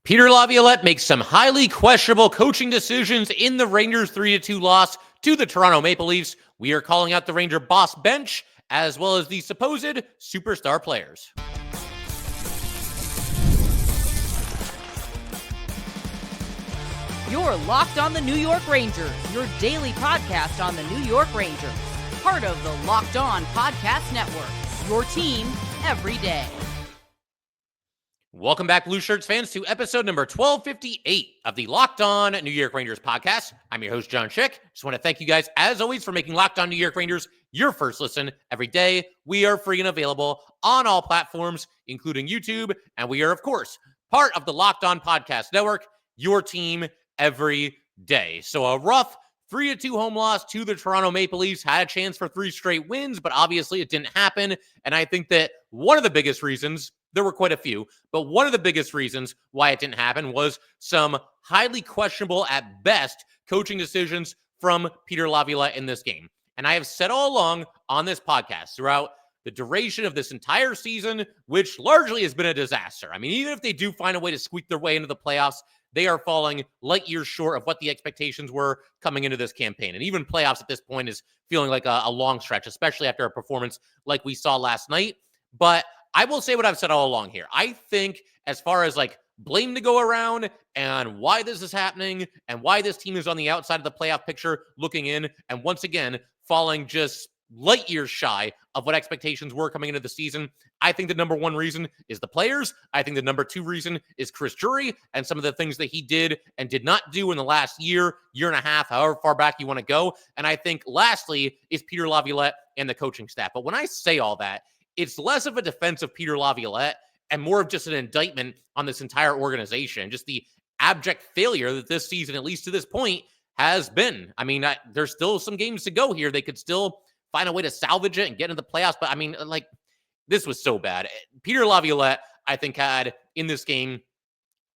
Peter Laviolette makes some highly questionable coaching decisions in the Rangers 3-2 loss to the Toronto Maple Leafs. We are calling out the Ranger boss bench as well as the supposed superstar players. You're Locked on the New York Rangers, your daily podcast on the New York Rangers. Part of the Locked On Podcast Network, your team every day. Welcome back, Blue Shirts fans, to episode number 1258 of the Locked On New York Rangers podcast. I'm your host, John Schick. Just want to thank you guys, as always, for making Locked On New York Rangers your first listen every day. We are free and available on all platforms, including YouTube, and we are, of course, part of the Locked On Podcast Network, your team every day. So a rough 3-2 home loss to the Toronto Maple Leafs. Had a chance for 3 straight wins, but obviously it didn't happen. And I think that one of the biggest reasons, there were quite a few, but one of the biggest reasons why it didn't happen was some highly questionable at best coaching decisions from Peter Laviolette in this game. And I have said all along on this podcast throughout the duration of this entire season, which largely has been a disaster. I mean, even if they do find a way to squeak their way into the playoffs, they are falling light years short of what the expectations were coming into this campaign. And even playoffs at this point is feeling like a long stretch, especially after a performance like we saw last night. But I will say what I've said all along here. I think as far as like blame to go around and why this is happening and why this team is on the outside of the playoff picture looking in and once again falling just light years shy of what expectations were coming into the season, I think the number one reason is the players. I think the number two reason is Chris Drury and some of the things that he did and did not do in the last year and a half, however far back you want to go. And I think lastly is Peter Laviolette and the coaching staff. But when I say all that, it's less of a defense of Peter Laviolette and more of just an indictment on this entire organization, just the abject failure that this season, at least to this point, has been. I mean, there's still some games to go here. They could still find a way to salvage it and get into the playoffs. But I mean, like, this was so bad. Peter Laviolette, I think, had in this game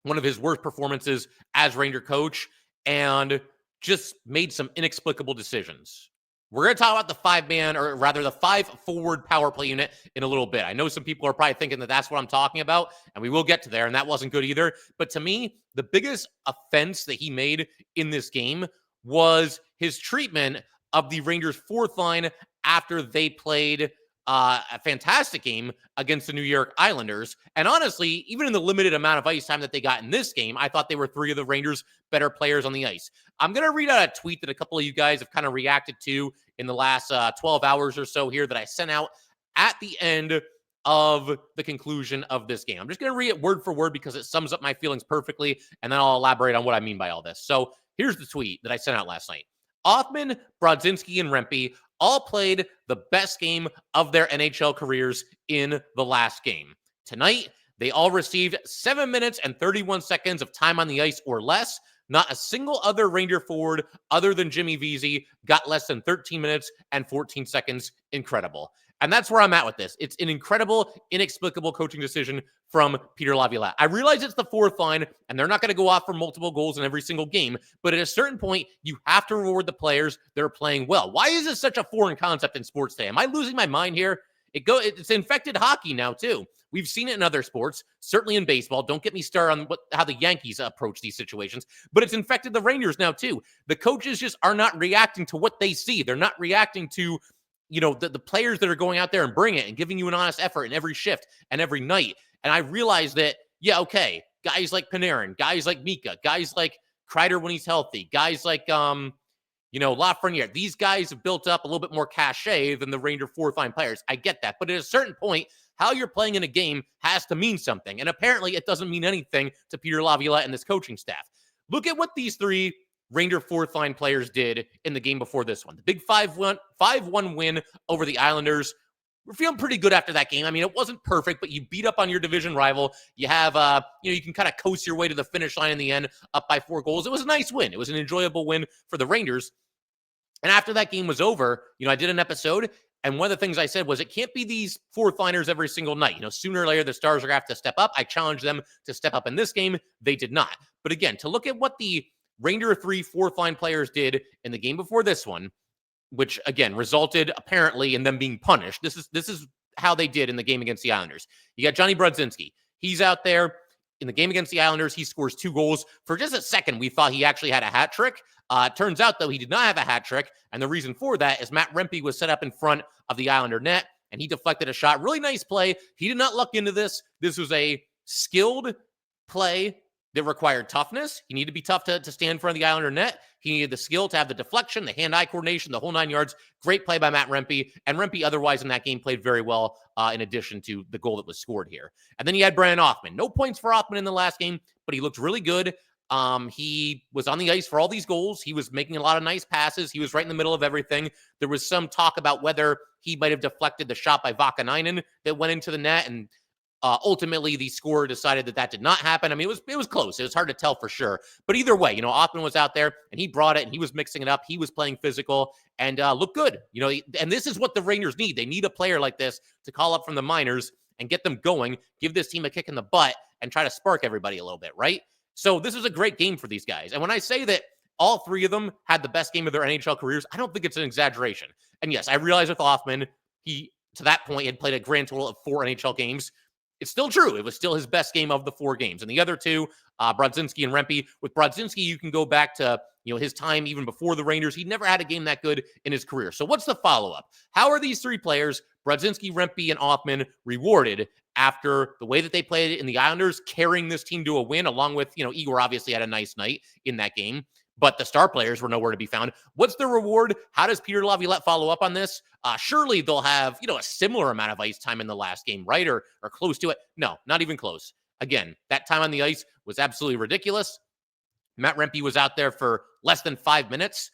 one of his worst performances as Ranger coach and just made some inexplicable decisions. We're going to talk about the five-man, or rather the five-forward power play unit in a little bit. I know some people are probably thinking that that's what I'm talking about, and we will get to there, and that wasn't good either. But to me, the biggest offense that he made in this game was his treatment of the Rangers' fourth line after they played a fantastic game against the New York Islanders. And honestly, even in the limited amount of ice time that they got in this game, I thought they were three of the Rangers' better players on the ice. I'm going to read out a tweet that a couple of you guys have kind of reacted to in the last 12 hours or so here that I sent out at the end of the conclusion of this game. I'm just going to read it word for word because it sums up my feelings perfectly, and then I'll elaborate on what I mean by all this. So here's the tweet that I sent out last night. Othmann, Brodzinski, and Rempe all played the best game of their NHL careers in the last game. Tonight, they all received 7 minutes and 31 seconds of time on the ice or less. Not a single other Ranger forward other than Jimmy Vesey got less than 13 minutes and 14 seconds. Incredible. And that's where I'm at with this. It's an incredible, inexplicable coaching decision from Peter Laviolette. I realize it's the fourth line, and they're not going to go off for multiple goals in every single game, but at a certain point, you have to reward the players that are playing well. Why is this such a foreign concept in sports today? Am I losing my mind here? It's infected hockey now, too. We've seen it in other sports, certainly in baseball. Don't get me started on how the Yankees approach these situations, but it's infected the Rangers now, too. The coaches just are not reacting to what they see. They're not reacting to the players that are going out there and bring it and giving you an honest effort in every shift and every night. And I realized that, yeah, okay, guys like Panarin, guys like Mika, guys like Kreider when he's healthy, guys like, Lafreniere, these guys have built up a little bit more cachet than the Ranger fourth line players. I get that. But at a certain point, how you're playing in a game has to mean something. And apparently it doesn't mean anything to Peter Laviolette and this coaching staff. Look at what these three Ranger fourth line players did in the game before this one. The big 5-1 win over the Islanders. We're feeling pretty good after that game. I mean, it wasn't perfect, but you beat up on your division rival. You have, you can kind of coast your way to the finish line in the end, up by 4 goals. It was a nice win. It was an enjoyable win for the Rangers. And after that game was over, I did an episode, and one of the things I said was it can't be these fourth liners every single night. Sooner or later, the Stars are going to have to step up. I challenged them to step up in this game. They did not. But again, to look at what the Ranger 3 fourth line players did in the game before this one, which again resulted apparently in them being punished. This is how they did in the game against the Islanders. You got Jonny Brodzinski. He's out there. in the game against the Islanders, he scores 2 goals. For just a second, we thought he actually had a hat trick. Turns out, though, he did not have a hat trick. And the reason for that is Matt Rempe was set up in front of the Islander net, and he deflected a shot. Really nice play. He did not luck into this. This was a skilled play that required toughness. He needed to be tough to stand in front of the Islander net. He needed the skill to have the deflection, the hand-eye coordination, the whole 9 yards. Great play by Matt Rempe. And Rempe, otherwise in that game, played very well in addition to the goal that was scored here. And then you had Brennan Othmann. No points for Othmann in the last game, but he looked really good. He was on the ice for all these goals. He was making a lot of nice passes. He was right in the middle of everything. There was some talk about whether he might have deflected the shot by Vakanainen that went into the net, and ultimately, the scorer decided that did not happen. I mean, it was close. It was hard to tell for sure. But either way, Othmann was out there, and he brought it, and he was mixing it up. He was playing physical, and looked good. And this is what the Rangers need. They need a player like this to call up from the minors and get them going, give this team a kick in the butt, and try to spark everybody a little bit, right? So this was a great game for these guys. And when I say that all 3 of them had the best game of their NHL careers, I don't think it's an exaggeration. And yes, I realize with Othmann, he, to that point, had played a grand total of 4 NHL games. It's still true. It was still his best game of the 4 games. And the other 2, Brodzinski and Rempe. With Brodzinski, you can go back to his time even before the Rangers. He never had a game that good in his career. So what's the follow-up? How are these 3 players, Brodzinski, Rempe, and Othmann, rewarded after the way that they played in the Islanders, carrying this team to a win, along with, Igor obviously had a nice night in that game, but the star players were nowhere to be found. What's the reward? How does Peter Laviolette follow up on this? Surely they'll have, a similar amount of ice time in the last game, right? Or close to it. No, not even close. Again, that time on the ice was absolutely ridiculous. Matt Rempe was out there for less than 5 minutes.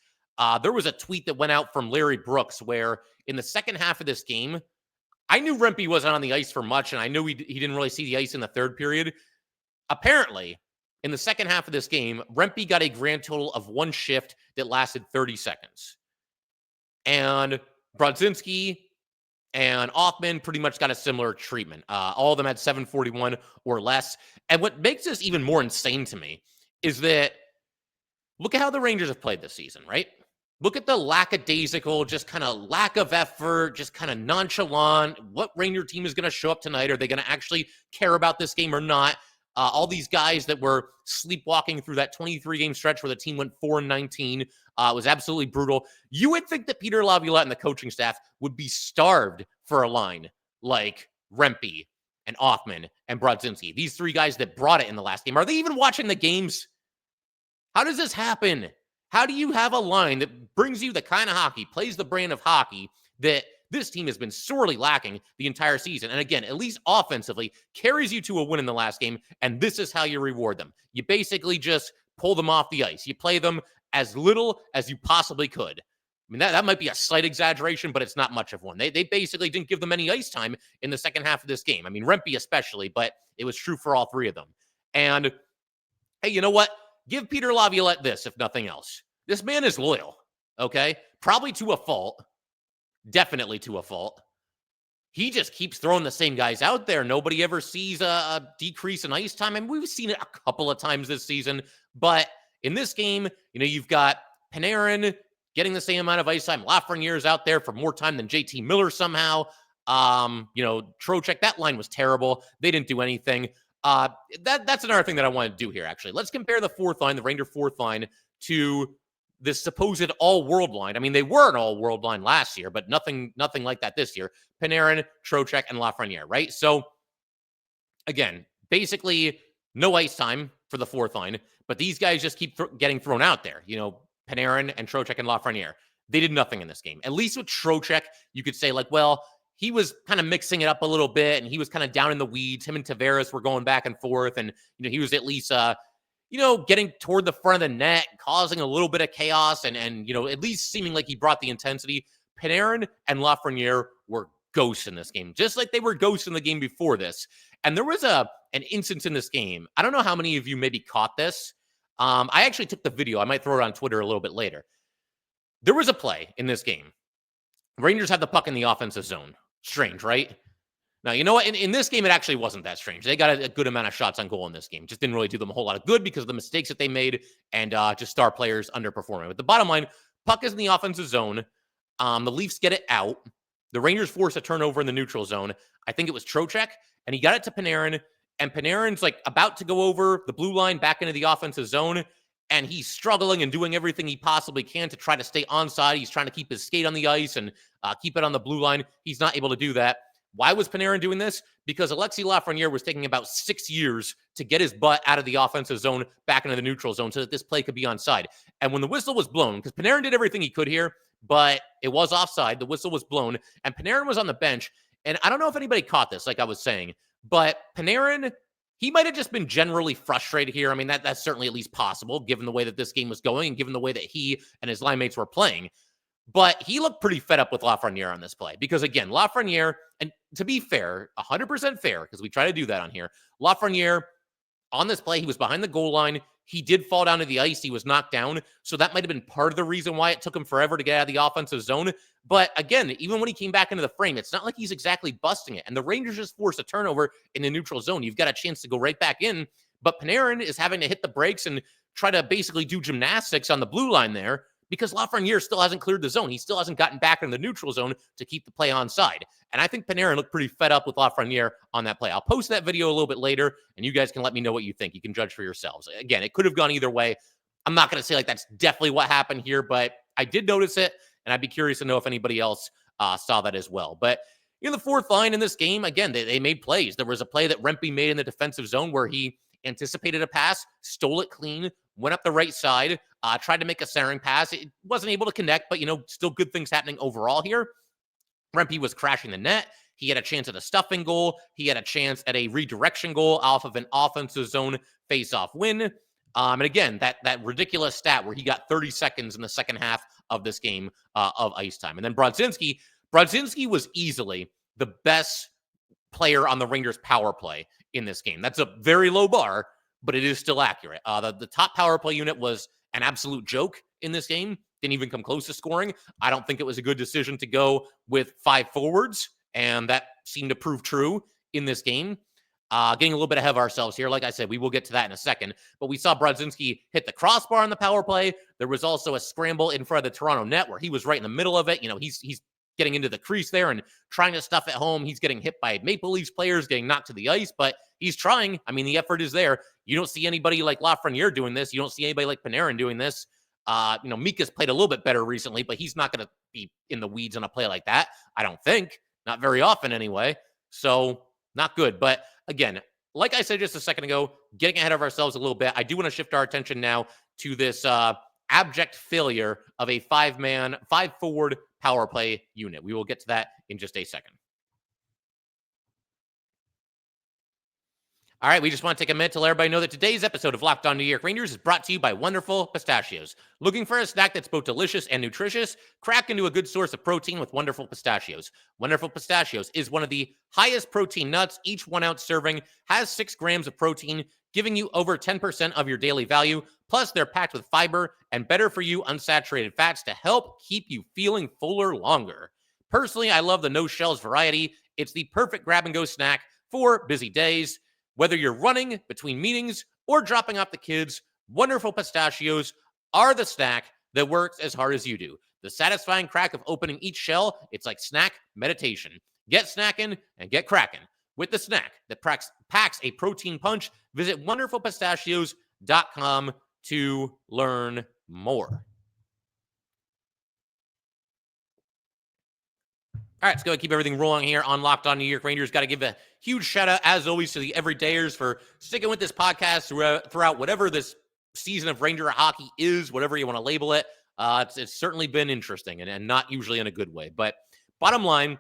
There was a tweet that went out from Larry Brooks where in the second half of this game, I knew Rempe wasn't on the ice for much, and I knew he didn't really see the ice in the third period. Apparently, in the second half of this game, Rempe got a grand total of 1 shift that lasted 30 seconds. And Brodzinski and Othmann pretty much got a similar treatment. All of them had 741 or less. And what makes this even more insane to me is that look at how the Rangers have played this season, right? Look at the lackadaisical, just kind of lack of effort, just kind of nonchalant. What Ranger team is going to show up tonight? Are they going to actually care about this game or not? All these guys that were sleepwalking through that 23-game stretch where the team went 4-19 was absolutely brutal. You would think that Peter Laviolette and the coaching staff would be starved for a line like Rempe and Othmann and Brodzinski. These 3 guys that brought it in the last game. Are they even watching the games? How does this happen? How do you have a line that brings you the kind of hockey, plays the brand of hockey that this team has been sorely lacking the entire season? And again, at least offensively, carries you to a win in the last game, and this is how you reward them. You basically just pull them off the ice. You play them as little as you possibly could. I mean, that might be a slight exaggeration, but it's not much of one. They basically didn't give them any ice time in the second half of this game. I mean, Rempe especially, but it was true for all 3 of them. And, hey, you know what? Give Peter Laviolette this, if nothing else. This man is loyal, okay? Probably to a fault. Definitely to a fault. He just keeps throwing the same guys out there. Nobody ever sees a decrease in ice time. I mean, we've seen it a couple of times this season. But in this game, you've got Panarin getting the same amount of ice time. Lafreniere's out there for more time than JT Miller somehow. Trocheck, that line was terrible. They didn't do anything. That's another thing that I want to do here, actually. Let's compare the 4th line, the Ranger 4th line, to this supposed all-world line. I mean, they were an all-world line last year, but nothing like that this year. Panarin, Trocheck, and Lafreniere, right? So, again, basically no ice time for the 4th line, but these guys just keep getting thrown out there. Panarin and Trocheck and Lafreniere. They did nothing in this game. At least with Trocheck, you could say, well, he was kind of mixing it up a little bit, and he was kind of down in the weeds. Him and Tavares were going back and forth, and, he was at least getting toward the front of the net, causing a little bit of chaos, and at least seeming like he brought the intensity. Panarin and Lafreniere were ghosts in this game, just like they were ghosts in the game before this. And there was an instance in this game. I don't know how many of you maybe caught this. I actually took the video. I might throw it on Twitter a little bit later. There was a play in this game. Rangers had the puck in the offensive zone. Strange, right? Now, you know what? In this game, it actually wasn't that strange. They got a good amount of shots on goal in this game. Just didn't really do them a whole lot of good because of the mistakes that they made and just star players underperforming. But the bottom line, puck is in the offensive zone. The Leafs get it out. The Rangers force a turnover in the neutral zone. I think it was Trocheck, and he got it to Panarin, and Panarin's like about to go over the blue line back into the offensive zone, and he's struggling and doing everything he possibly can to try to stay onside. He's trying to keep his skate on the ice and keep it on the blue line. He's not able to do that. Why was Panarin doing this? Because Alexis Lafreniere was taking about 6 years to get his butt out of the offensive zone back into the neutral zone so that this play could be onside. And when the whistle was blown, because Panarin did everything he could here, but it was offside, the whistle was blown, and Panarin was on the bench. And I don't know if anybody caught this, like I was saying, but Panarin, he might have just been generally frustrated here. I mean, that's certainly at least possible, given the way that this game was going and given the way that he and his line mates were playing. But he looked pretty fed up with Lafreniere on this play because, again, Lafreniere, and to be fair, 100% fair, because we try to do that on here, Lafreniere, on this play, he was behind the goal line. He did fall down to the ice. He was knocked down. So that might have been part of the reason why it took him forever to get out of the offensive zone. But again, even when he came back into the frame, it's not like he's exactly busting it. And the Rangers just forced a turnover in the neutral zone. You've got a chance to go right back in. But Panarin is having to hit the brakes and try to basically do gymnastics on the blue line there because Lafreniere still hasn't cleared the zone. He still hasn't gotten back in the neutral zone to keep the play onside. And I think Panarin looked pretty fed up with Lafreniere on that play. I'll post that video a little bit later, and you guys can let me know what you think. You can judge for yourselves. Again, it could have gone either way. I'm not going to say like that's definitely what happened here, but I did notice it, and I'd be curious to know if anybody else saw that as well. But in the fourth line in this game, again, they made plays. There was a play that Rempe made in the defensive zone where he anticipated a pass, stole it clean, went up the right side, tried to make a centering pass. It wasn't able to connect, but, still good things happening overall here. Rempe was crashing the net. He had a chance at a stuffing goal. He had a chance at a redirection goal off of an offensive zone face-off win. And again, that ridiculous stat where he got 30 seconds in the second half of this game of ice time. And then Brodzinski was easily the best player on the Rangers power play in this game. That's a very low bar, but it is still accurate. The top power play unit was an absolute joke in this game. Didn't even come close to scoring. I don't think it was a good decision to go with 5 forwards, and that seemed to prove true in this game. Getting a little bit ahead of ourselves here. Like I said, we will get to that in a second. But we saw Brodzinski hit the crossbar on the power play. There was also a scramble in front of the Toronto net where he was right in the middle of it. He's getting into the crease there and trying to stuff at home. He's getting hit by Maple Leafs players, getting knocked to the ice, but he's trying. I mean, the effort is there. You don't see anybody like Lafreniere doing this. You don't see anybody like Panarin doing this. Mika's played a little bit better recently, but he's not going to be in the weeds on a play like that. I don't think. Not very often anyway. So not good. But again, like I said just a second ago, getting ahead of ourselves a little bit, I do want to shift our attention now to this abject failure of a 5-forward power play unit. We will get to that in just a second. All right, we just want to take a minute to let everybody know that today's episode of Locked On New York Rangers is brought to you by wonderful Pistachios. Looking for a snack that's both delicious and nutritious? Crack into a good source of protein with wonderful Pistachios. Wonderful Pistachios is one of the highest protein nuts. Each 1-ounce serving has 6 grams of protein, giving you over 10% of your daily value. Plus, they're packed with fiber and better-for-you unsaturated fats to help keep you feeling fuller longer. Personally, I love the no-shells variety. It's the perfect grab-and-go snack for busy days. Whether you're running between meetings or dropping off the kids, wonderful Pistachios are the snack that works as hard as you do. The satisfying crack of opening each shell, it's like snack meditation. Get snackin' and get crackin' with the snack that packs a protein punch. Visit wonderfulpistachios.com to learn more. All right, let's go and keep everything rolling here on Locked On New York Rangers. Got to give a huge shout out, as always, to the everydayers for sticking with this podcast throughout whatever this season of Ranger hockey is, whatever you want to label it. It's certainly been interesting and not usually in a good way. But bottom line,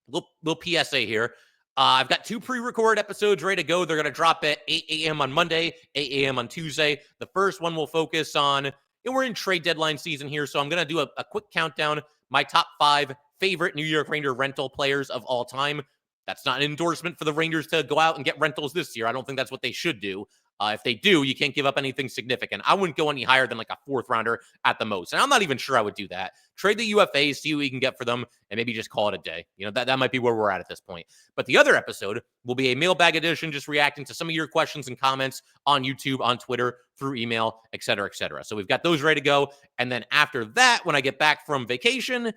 little PSA here. I've got 2 pre-recorded episodes ready to go. They're going to drop at 8 a.m. on Monday, 8 a.m. on Tuesday. The first one will focus on, we're in trade deadline season here, so I'm going to do a quick countdown, my top 5 favorite New York Ranger rental players of all time. That's not an endorsement for the Rangers to go out and get rentals this year. I don't think that's what they should do. If they do, you can't give up anything significant. I wouldn't go any higher than like a 4th rounder at the most. And I'm not even sure I would do that. Trade the UFAs, see what you can get for them, and maybe just call it a day. That might be where we're at this point. But the other episode will be a mailbag edition, just reacting to some of your questions and comments on YouTube, on Twitter, through email, et cetera, et cetera. So we've got those ready to go. And then after that, when I get back from vacation,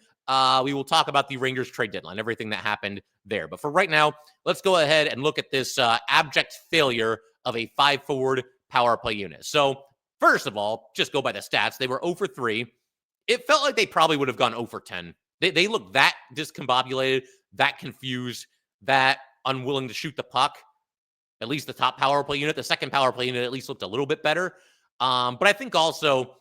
we will talk about the Rangers trade deadline, everything that happened there. But for right now, let's go ahead and look at this abject failure of a 5-forward power play unit. So first of all, just go by the stats. They were 0 for 3. It felt like they probably would have gone 0 for 10. They looked that discombobulated, that confused, that unwilling to shoot the puck. At least the top power play unit. The second power play unit at least looked a little bit better. But I think also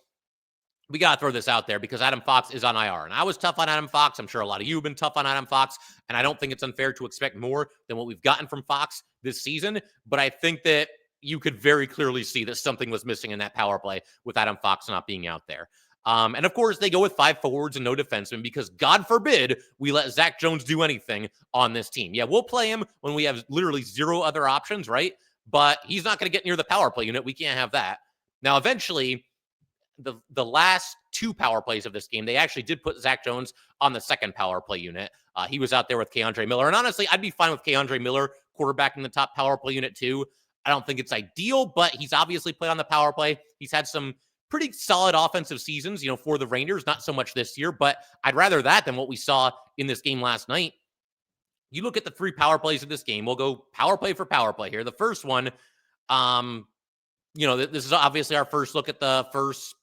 we got to throw this out there because Adam Fox is on IR. And I was tough on Adam Fox. I'm sure a lot of you have been tough on Adam Fox. And I don't think it's unfair to expect more than what we've gotten from Fox this season. But I think that you could very clearly see that something was missing in that power play with Adam Fox not being out there. And of course, they go with 5 forwards and no defensemen because God forbid we let Zach Jones do anything on this team. Yeah, we'll play him when we have literally 0 other options, right? But he's not going to get near the power play unit. We can't have that. Now, eventually, the last 2 power plays of this game, they actually did put Zach Jones on the second power play unit. He was out there with K'Andre Miller. And honestly, I'd be fine with K'Andre Miller quarterbacking the top power play unit too. I don't think it's ideal, but he's obviously played on the power play. He's had some pretty solid offensive seasons, for the Rangers. Not so much this year, but I'd rather that than what we saw in this game last night. You look at the 3 power plays of this game. We'll go power play for power play here. The first one, this is obviously our first look at the first,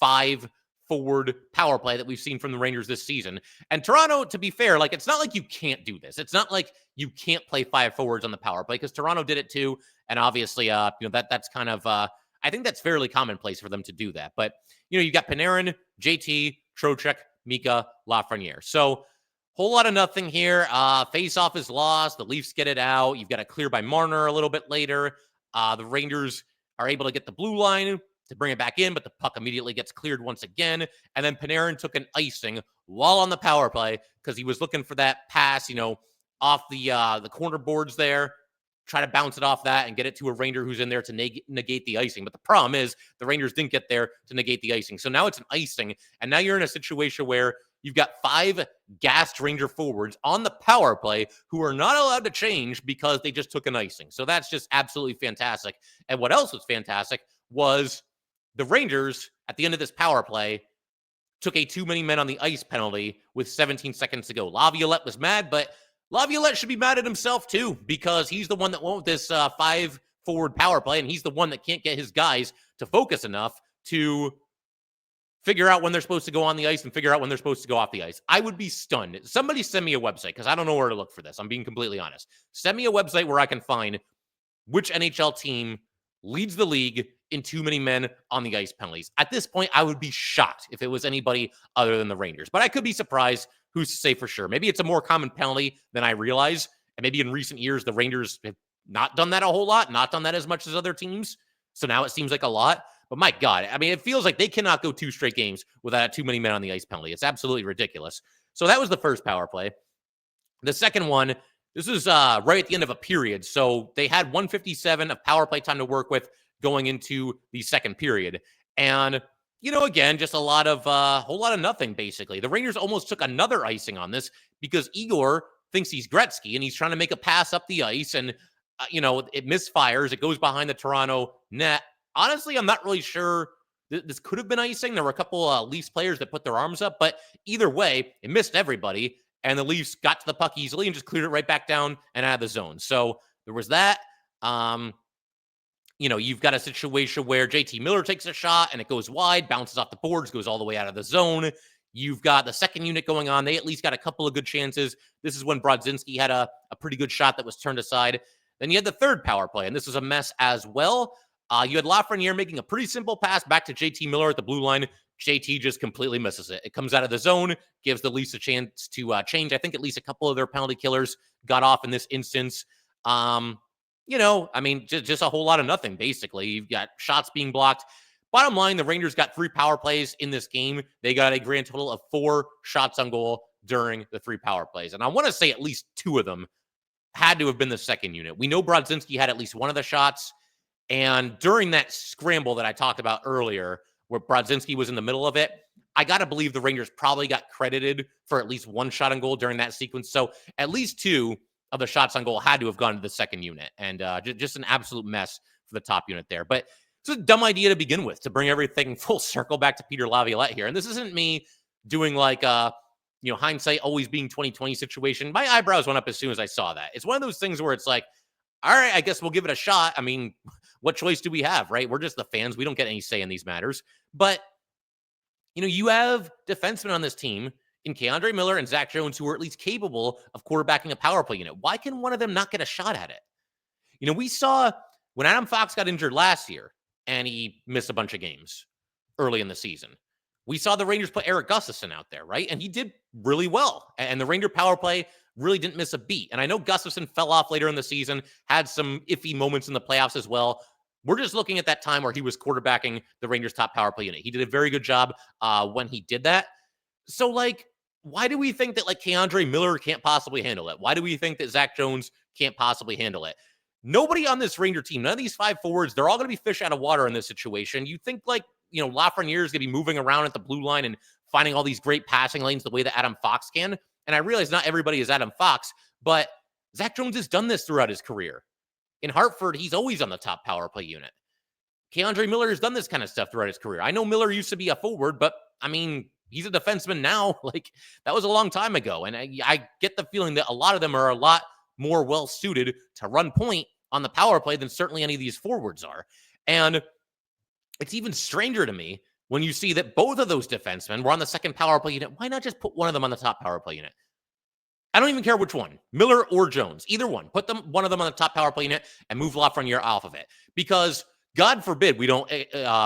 5 forward power play that we've seen from the Rangers this season. And Toronto, to be fair, it's not like you can't do this. It's not like you can't play 5 forwards on the power play because Toronto did it too. And obviously, that's kind of, I think that's fairly commonplace for them to do that. But, you got Panarin, JT, Trocheck, Mika, Lafreniere. So whole lot of nothing here. Face-off is lost. The Leafs get it out. You've got a clear by Marner a little bit later. The Rangers are able to get the blue line to bring it back in, but the puck immediately gets cleared once again. And then Panarin took an icing while on the power play because he was looking for that pass, off the corner boards there. Try to bounce it off that and get it to a Ranger who's in there to negate the icing. But the problem is the Rangers didn't get there to negate the icing. So now it's an icing. And now you're in a situation where you've got 5 gassed Ranger forwards on the power play who are not allowed to change because they just took an icing. So that's just absolutely fantastic. And what else was fantastic was the Rangers, at the end of this power play, took a too many men on the ice penalty with 17 seconds to go. Laviolette was mad, but Laviolette should be mad at himself too because he's the one that went with this 5 forward power play, and he's the one that can't get his guys to focus enough to figure out when they're supposed to go on the ice and figure out when they're supposed to go off the ice. I would be stunned. Somebody send me a website because I don't know where to look for this. I'm being completely honest. Send me a website where I can find which NHL team leads the league in too many men on the ice penalties. At this point, I would be shocked if it was anybody other than the Rangers, but I could be surprised. Who's to say for sure? Maybe it's a more common penalty than I realize. And maybe in recent years, the Rangers have not done that a whole lot, not done that as much as other teams. So now it seems like a lot. But my God, it feels like they cannot go 2 straight games without too many men on the ice penalty. It's absolutely ridiculous. So that was the first power play. The second one, this is right at the end of a period. So they had 157 of power play time to work with going into the second period. And again, just a whole lot of nothing, basically. The Rangers almost took another icing on this because Igor thinks he's Gretzky and he's trying to make a pass up the ice and, it misfires. It goes behind the Toronto net. Honestly, I'm not really sure. This could have been icing. There were a couple Leafs players that put their arms up, but either way, it missed everybody. And the Leafs got to the puck easily and just cleared it right back down and out of the zone. So there was that. You've got a situation where JT Miller takes a shot and it goes wide, bounces off the boards, goes all the way out of the zone. You've got the second unit going on. They at least got a couple of good chances. This is when Brodzinski had a pretty good shot that was turned aside. Then you had the third power play, and this was a mess as well. You had Lafreniere making a pretty simple pass back to JT Miller at the blue line. JT just completely misses it. It comes out of the zone, gives the Leafs a chance to change. I think at least a couple of their penalty killers got off in this instance. Just a whole lot of nothing, basically. You've got shots being blocked. Bottom line, the Rangers got 3 power plays in this game. They got a grand total of 4 shots on goal during the 3 power plays. And I want to say at least 2 of them had to have been the second unit. We know Brodzinski had at least one of the shots. And during that scramble that I talked about earlier, where Brodzinski was in the middle of it, I got to believe the Rangers probably got credited for at least 1 shot on goal during that sequence. So at least 2 of the shots on goal had to have gone to the second unit. And just an absolute mess for the top unit there. But it's a dumb idea to begin with, to bring everything full circle back to Peter Laviolette here. And this isn't me doing like a hindsight always being 2020 situation. My eyebrows went up as soon as I saw that. It's one of those things where it's like, all right, I guess we'll give it a shot. I mean, what choice do we have, right? We're just the fans. We don't get any say in these matters. But, you have defensemen on this team in K'Andre Miller and Zach Jones who are at least capable of quarterbacking a power play unit. Why can one of them not get a shot at it? We saw when Adam Fox got injured last year and he missed a bunch of games early in the season. We saw the Rangers put Eric Gustafsson out there, right? And he did really well. And the Ranger power play really didn't miss a beat. And I know Gustafsson fell off later in the season, had some iffy moments in the playoffs as well. We're just looking at that time where he was quarterbacking the Rangers' top power play unit. He did a very good job when he did that. So, why do we think that, K'Andre Miller can't possibly handle it? Why do we think that Zach Jones can't possibly handle it? Nobody on this Ranger team, none of these 5 forwards, they're all going to be fish out of water in this situation. You think, Lafreniere is going to be moving around at the blue line and finding all these great passing lanes the way that Adam Fox can. And I realize not everybody is Adam Fox, but Zach Jones has done this throughout his career. In Hartford, he's always on the top power play unit. K'Andre Miller has done this kind of stuff throughout his career. I know Miller used to be a forward, but he's a defenseman now. That was a long time ago. And I get the feeling that a lot of them are a lot more well-suited to run point on the power play than certainly any of these forwards are. And it's even stranger to me when you see that both of those defensemen were on the second power play unit. Why not just put one of them on the top power play unit? I don't even care which one, Miller or Jones, either one. Put one of them on the top power play unit and move Lafreniere off of it. Because God forbid we don't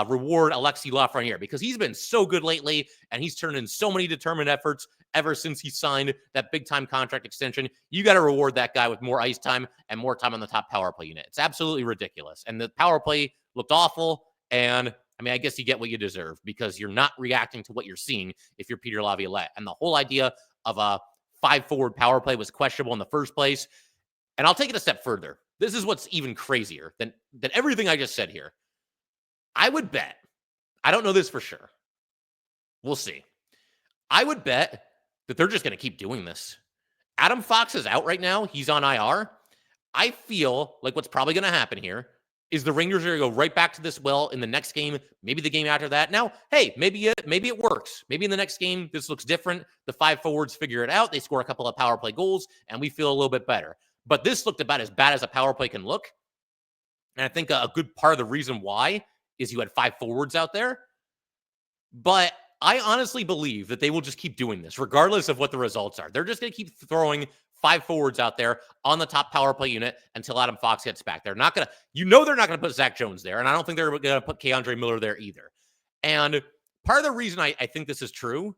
reward Alexis Lafreniere, because he's been so good lately and he's turned in so many determined efforts ever since he signed that big-time contract extension. You got to reward that guy with more ice time and more time on the top power play unit. It's absolutely ridiculous. And the power play looked awful. And I guess you get what you deserve because you're not reacting to what you're seeing if you're Peter Laviolette. And the whole idea of a 5-forward power play was questionable in the first place. And I'll take it a step further. This is what's even crazier than everything I just said here. I would bet, I don't know this for sure. We'll see. I would bet that they're just going to keep doing this. Adam Fox is out right now. He's on IR. I feel like what's probably going to happen here is the Rangers are going to go right back to this well in the next game, maybe the game after that. Now, hey, maybe it works. Maybe in the next game, this looks different. The 5 forwards figure it out. They score a couple of power play goals, and we feel a little bit better. But this looked about as bad as a power play can look. And I think a good part of the reason why is you had 5 forwards out there. But I honestly believe that they will just keep doing this, regardless of what the results are. They're just going to keep throwing 5 forwards out there on the top power play unit until Adam Fox gets back. They're not going to, they're not going to put Zach Jones there. And I don't think they're going to put K'Andre Miller there either. And part of the reason I think this is true,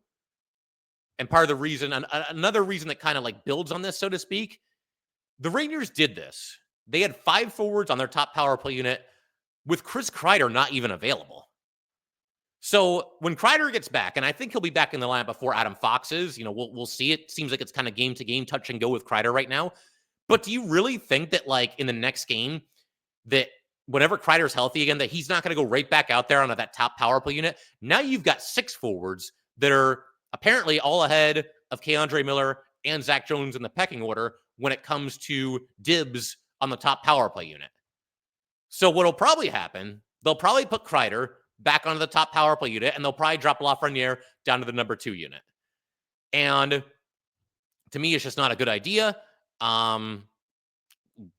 and part of the reason, another reason that kind of builds on this, so to speak, the Rangers did this. They had 5 forwards on their top power play unit with Chris Kreider not even available. So when Kreider gets back, and I think he'll be back in the lineup before Adam Fox is, we'll see. It seems like it's kind of game-to-game touch and go with Kreider right now. But do you really think that, in the next game, that whenever Kreider's healthy again, that he's not going to go right back out there on that top power play unit? Now you've got 6 forwards that are apparently all ahead of K'Andre Miller and Zach Jones in the pecking order when it comes to dibs on the top power play unit. So what'll probably happen, they'll probably put Kreider back onto the top power play unit, and they'll probably drop Lafreniere down to the number 2 unit. And to me, it's just not a good idea.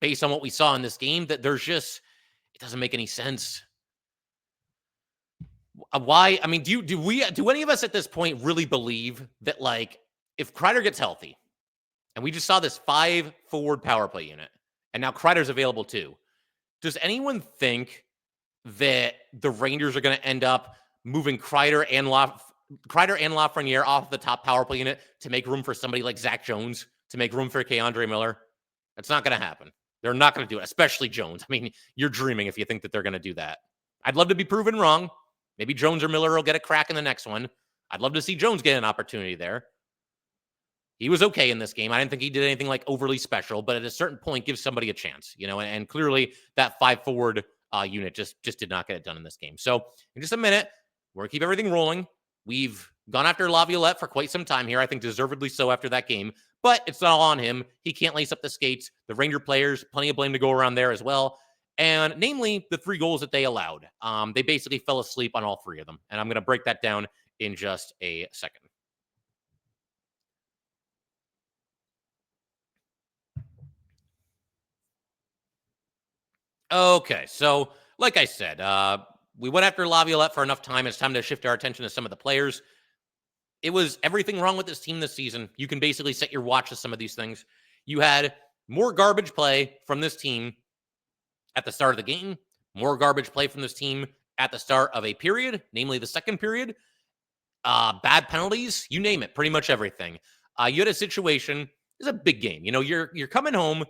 Based on what we saw in this game, that it doesn't make any sense. Why? Do any of us at this point really believe that, if Kreider gets healthy, and we just saw this 5 forward power play unit, and now Kreider's available too, does anyone think that the Rangers are going to end up moving Kreider and Lafreniere off the top power play unit to make room for somebody like Zach Jones, to make room for K'Andre Miller? That's not going to happen. They're not going to do it, especially Jones. You're dreaming if you think that they're going to do that. I'd love to be proven wrong. Maybe Jones or Miller will get a crack in the next one. I'd love to see Jones get an opportunity there. He was okay in this game. I didn't think he did anything overly special, but at a certain point, give somebody a chance, and clearly that 5 forward unit just did not get it done in this game. So in just a minute, we're going to keep everything rolling. We've gone after Laviolette for quite some time here. I think deservedly so after that game, but it's not all on him. He can't lace up the skates. The Ranger players, plenty of blame to go around there as well. And namely the 3 goals that they allowed. They basically fell asleep on all 3 of them. And I'm going to break that down in just a second. Okay, so like I said, we went after Laviolette for enough time. It's time to shift our attention to some of the players. It was everything wrong with this team this season. You can basically set your watch to some of these things. You had more garbage play from this team at the start of the game, more garbage play from this team at the start of a period, namely the second period. Bad penalties, you name it, pretty much everything. You had a situation. It's a big game. You know, you're coming home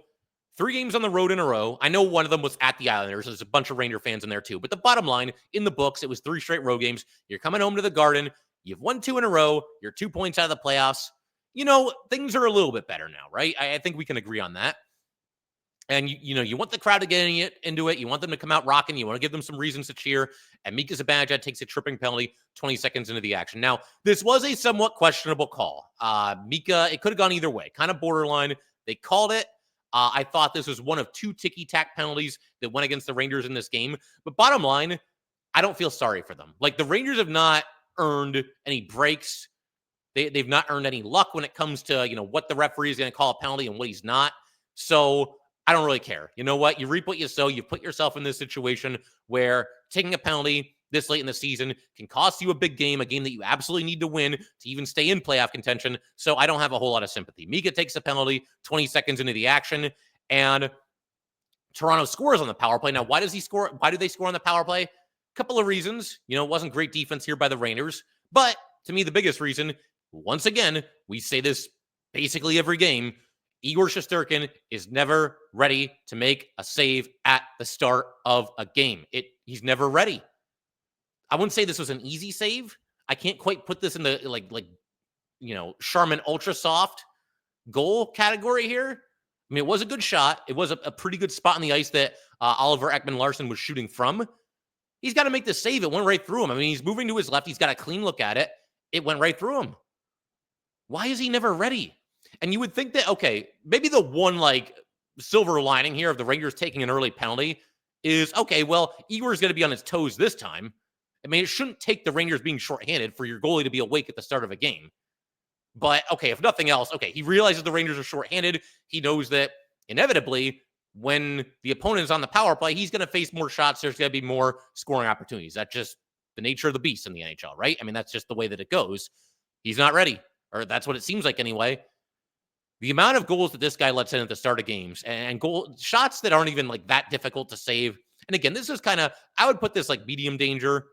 3 games on the road in a row. I know one of them was at the Islanders. There's a bunch of Ranger fans in there too. But the bottom line, in the books, it was 3 straight road games. You're coming home to the Garden. You've won 2 in a row. You're 2 points out of the playoffs. You know, things are a little bit better now, right? I think we can agree on that. And, you want the crowd to get into it. You want them to come out rocking. You want to give them some reasons to cheer. And Mika Zibanejad takes a tripping penalty 20 seconds into the action. Now, this was a somewhat questionable call. Mika, it could have gone either way. Kind of borderline. They called it. I thought this was one of 2 ticky-tack penalties that went against the Rangers in this game. But bottom line, I don't feel sorry for them. Like, the Rangers have not earned any breaks. They've not earned any luck when it comes to, what the referee is going to call a penalty and what he's not. So I don't really care. You know what? You reap what you sow. You put yourself in this situation where taking a penalty this late in the season can cost you a big game, a game that you absolutely need to win to even stay in playoff contention. So I don't have a whole lot of sympathy. Mika takes a penalty 20 seconds into the action, and Toronto scores on the power play. Now, why does he score? Why do they score on the power play? A couple of reasons. It wasn't great defense here by the Rangers, but to me, the biggest reason, once again, we say this basically every game, Igor Shesterkin is never ready to make a save at the start of a game. He's never ready. I wouldn't say this was an easy save. I can't quite put this in the Charmin Ultra Soft goal category here. I mean, it was a good shot. It was a pretty good spot on the ice that Oliver Ekman-Larsson was shooting from. He's got to make the save. It went right through him. I mean, he's moving to his left. He's got a clean look at it. It went right through him. Why is he never ready? And you would think that, okay, maybe the one silver lining here of the Rangers taking an early penalty is, okay, well, Igor's going to be on his toes this time. I mean, it shouldn't take the Rangers being shorthanded for your goalie to be awake at the start of a game. But, okay, if nothing else, okay, he realizes the Rangers are shorthanded. He knows that inevitably when the opponent is on the power play, he's going to face more shots. There's going to be more scoring opportunities. That's just the nature of the beast in the NHL, right? I mean, that's just the way that it goes. He's not ready, or that's what it seems like anyway. The amount of goals that this guy lets in at the start of games and shots that aren't even that difficult to save. And again, this is I would put this medium danger.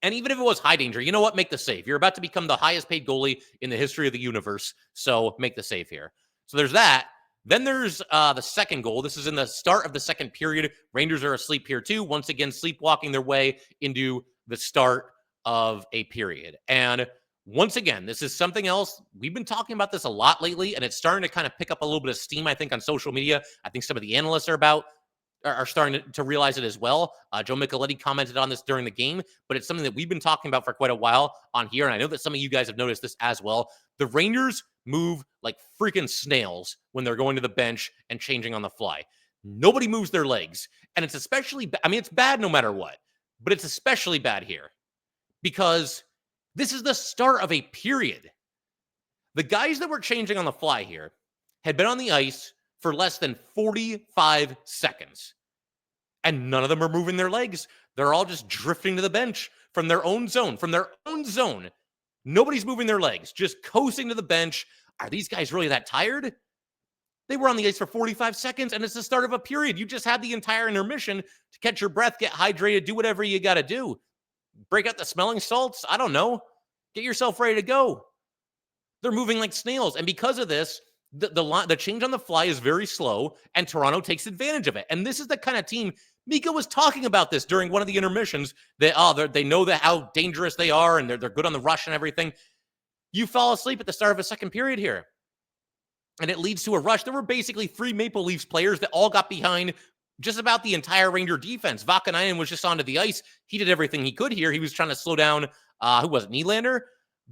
And even if it was high danger, you know what? Make the save. You're about to become the highest paid goalie in the history of the universe. So make the save here. So there's that. Then there's the second goal. This is in the start of the second period. Rangers are asleep here too. Once again, sleepwalking their way into the start of a period. And once again, this is something else. We've been talking about this a lot lately, and it's starting to kind of pick up a little bit of steam, I think, on social media. I think some of the analysts are starting to realize it as well. Joe Micheletti commented on this during the game, but it's something that we've been talking about for quite a while on here, and I know that some of you guys have noticed this as well. The Rangers move like freaking snails when they're going to the bench and changing on the fly. Nobody moves their legs, and it's especially it's bad no matter what, but it's especially bad here because this is the start of a period. The guys that were changing on the fly here had been on the ice for less than 45 seconds. And none of them are moving their legs. They're all just drifting to the bench from their own zone. Nobody's moving their legs, just coasting to the bench. Are these guys really that tired? They were on the ice for 45 seconds, and it's the start of a period. You just had the entire intermission to catch your breath, get hydrated, do whatever you got to do. Break out the smelling salts. I don't know. Get yourself ready to go. They're moving like snails. And because of this, the change on the fly is very slow, and Toronto takes advantage of it. And this is the kind of team, Mika was talking about this during one of the intermissions, that they know how dangerous they are, and they're good on the rush and everything. You fall asleep at the start of a second period here, and it leads to a rush. There were basically 3 Maple Leafs players that all got behind just about the entire Ranger defense. Vakanainen was just onto the ice. He did everything he could here. He was trying to slow down, who was it, Nylander?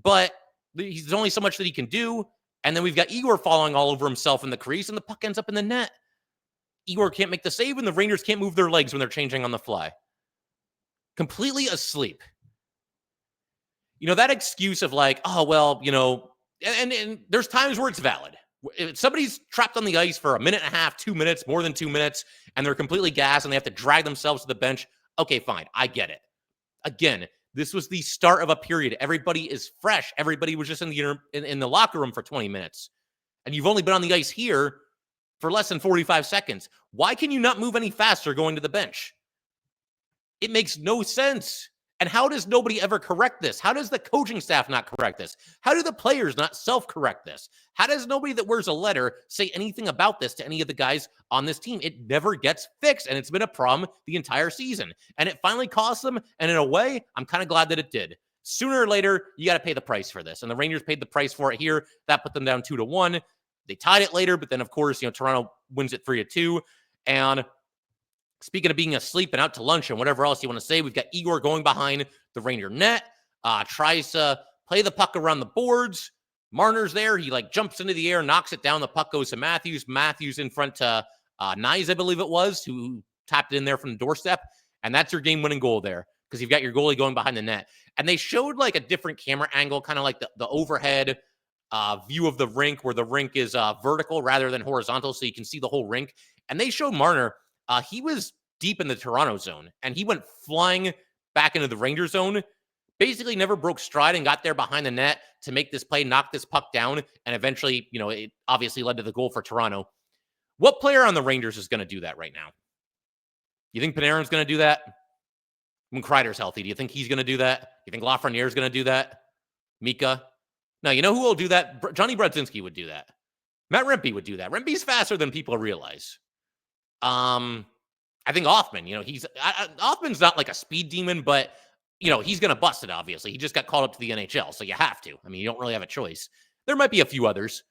But there's only so much that he can do. And then we've got Igor falling all over himself in the crease, and the puck ends up in the net. Igor can't make the save, and the Rangers can't move their legs when they're changing on the fly. Completely asleep. That excuse of and there's times where it's valid. If somebody's trapped on the ice for a minute and a half, 2 minutes, more than 2 minutes, and they're completely gassed and they have to drag themselves to the bench, okay, fine. I get it. Again, this was the start of a period. Everybody is fresh. Everybody was just in the locker room for 20 minutes. And you've only been on the ice here for less than 45 seconds. Why can you not move any faster going to the bench? It makes no sense. And how does nobody ever correct this? How does the coaching staff not correct this? How do the players not self-correct this? How does nobody that wears a letter say anything about this to any of the guys on this team? It never gets fixed, and it's been a problem the entire season. And it finally cost them, and in a way, I'm kind of glad that it did. Sooner or later, you got to pay the price for this. And the Rangers paid the price for it here. That put them down 2-1. They tied it later, but then, of course, Toronto wins it 3-2. And speaking of being asleep and out to lunch and whatever else you want to say, we've got Igor going behind the Ranger net, tries to play the puck around the boards. Marner's there. He jumps into the air, knocks it down. The puck goes to Matthews. Matthews in front to Nyes, I believe it was, who tapped it in there from the doorstep. And that's your game-winning goal there, because you've got your goalie going behind the net. And they showed a different camera angle, kind of like the overhead view of the rink, where the rink is vertical rather than horizontal, so you can see the whole rink. And they showed Marner. He was deep in the Toronto zone, and he went flying back into the Ranger zone, basically never broke stride and got there behind the net to make this play, knock this puck down, and eventually, it obviously led to the goal for Toronto. What player on the Rangers is going to do that right now? You think Panarin's going to do that? When Kreider's healthy, do you think he's going to do that? You think Lafreniere's going to do that? Mika? No, you know who will do that? Jonny Brodzinski would do that. Matt Rempe would do that. Rempe's faster than people realize. I think Othmann, Othmann's not like a speed demon, but, he's going to bust it, obviously. He just got called up to the NHL, so you have to. I mean, you don't really have a choice. There might be a few others,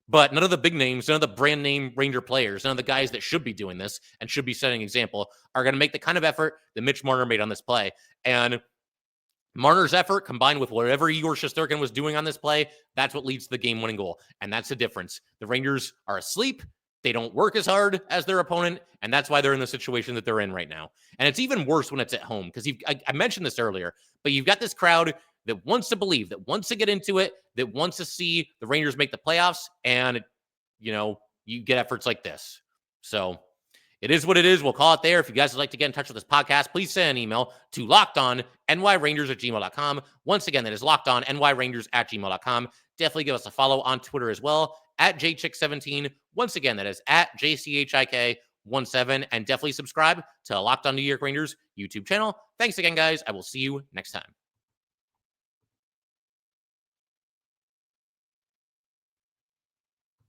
but none of the big names, none of the brand name Ranger players, none of the guys that should be doing this and should be setting an example are going to make the kind of effort that Mitch Marner made on this play. And Marner's effort combined with whatever Igor Shesterkin was doing on this play, that's what leads to the game-winning goal. And that's the difference. The Rangers are asleep. They don't work as hard as their opponent, and that's why they're in the situation that they're in right now. And it's even worse when it's at home, because I mentioned this earlier, but you've got this crowd that wants to believe, that wants to get into it, that wants to see the Rangers make the playoffs, and, you get efforts like this. So it is what it is. We'll call it there. If you guys would like to get in touch with this podcast, please send an email to lockedonnyrangers@gmail.com. Once again, that is lockedonnyrangers@gmail.com. Definitely give us a follow on Twitter as well, @jchick17. Once again, that is @JCHIK17. And definitely subscribe to Locked On New York Rangers YouTube channel. Thanks again, guys. I will see you next time.